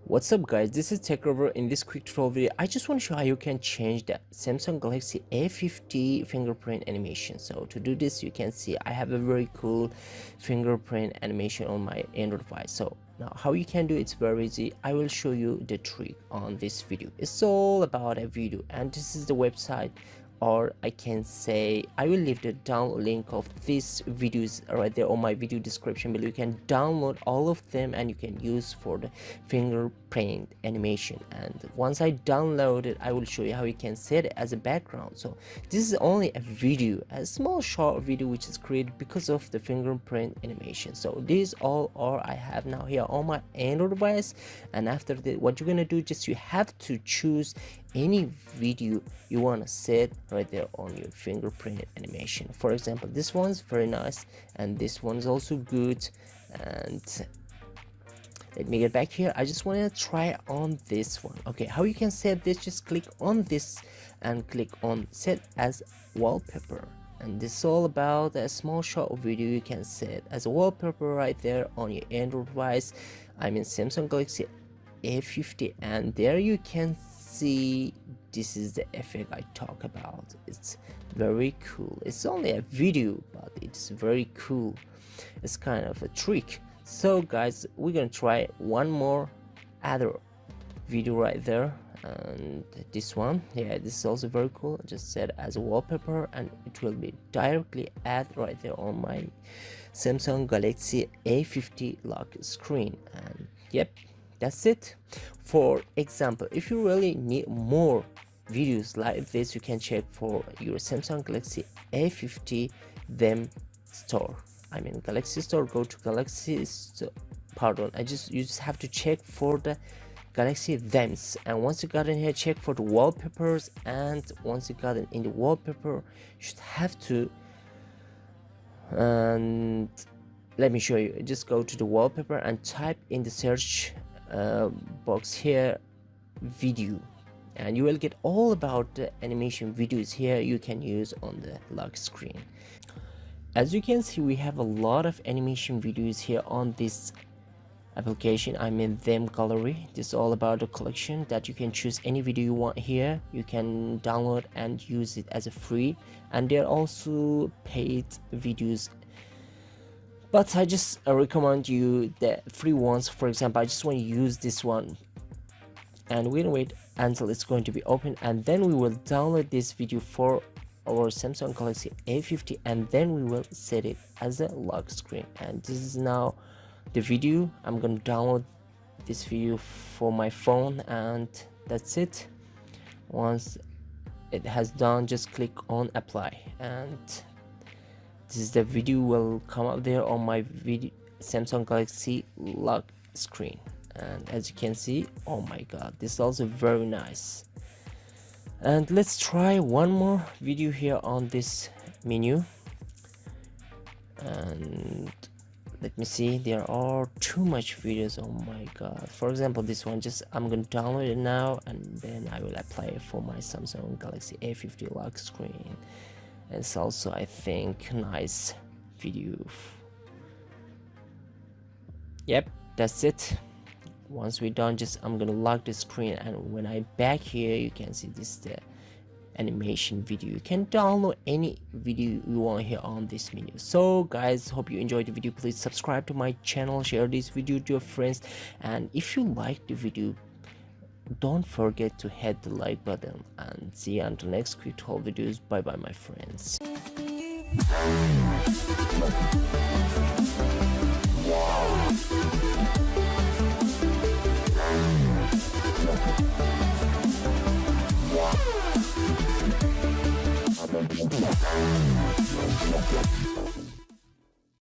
What's up guys, this is Tech Rover. In this quick tutorial video I just want to show how you can change the Samsung Galaxy A50 fingerprint animation. So to do this, you can see I have a very cool fingerprint animation on my Android device. So now how you can do it's very easy. I will show you the trick on this video. It's all about a video, and this is the website, or I can say I will leave the download link of these videos right there on my video description below. You can download all of them and you can use for the fingerprint animation. And once I download it, I will show you how you can set it as a background. So this is only a video, a small short video which is created because of the fingerprint animation. So this all I have now here on my Android device. And after that, what you're gonna do, just you have to choose any video you want to set right there on your fingerprint animation. For example, this one's very nice and this one's also good. And let me get back here. I just want to try on this one. Okay, how you can set this, just click on this and click on set as wallpaper. And this is all about a small short video you can set as a wallpaper right there on your Android device. I mean Samsung Galaxy A50, and there you can see this is the effect I talk about. It's very cool. It's only a video, but it's very cool. It's kind of a trick. So guys, we're gonna try one more other video right there, and this one, yeah, this is also very cool. Just set as a wallpaper and it will be directly add right there on my Samsung Galaxy A50 lock screen. And yep, that's it. For example, if you really need more videos like this, you can check for your Samsung Galaxy A50 them store. I mean Galaxy store. Go to Galaxy store, pardon, you just have to check for the Galaxy themes, and once you got in here, check for the wallpapers. And once you got it in the wallpaper, you should have to, and let me show you. Just go to the wallpaper and type in the search box here video, and you will get all about the animation videos here you can use on the lock screen. As you can see, we have a lot of animation videos here on this application. I mean them gallery. This is all about the collection that you can choose any video you want here. You can download and use it as a free, and there are also paid videos, but I just recommend you the free ones. For example, I just want to use this one, and we're gonna wait until it's going to be open, and then we will download this video for our Samsung Galaxy A50, and then we will set it as a lock screen. And this is now the video. I'm gonna download this video for my phone, and that's it. Once it has done, just click on apply, and this is the video will come up there on my video Samsung Galaxy lock screen. And as you can see, oh my god, this is also very nice. And let's try one more video here on this menu, and let me see, there are too much videos. Oh my god, for example this one, just I'm gonna download it now, and then I will apply it for my Samsung Galaxy A50 lock screen. It's also, I think, nice video. Yep, that's it. Once we're done, just I'm gonna lock the screen, and when I back here, you can see this is the animation video. You can download any video you want here on this menu. So guys, hope you enjoyed the video. Please subscribe to my channel, share this video to your friends, and if you like the video, don't forget to hit the like button. And see you until next quick tutorial videos. Bye bye my friends. Wow.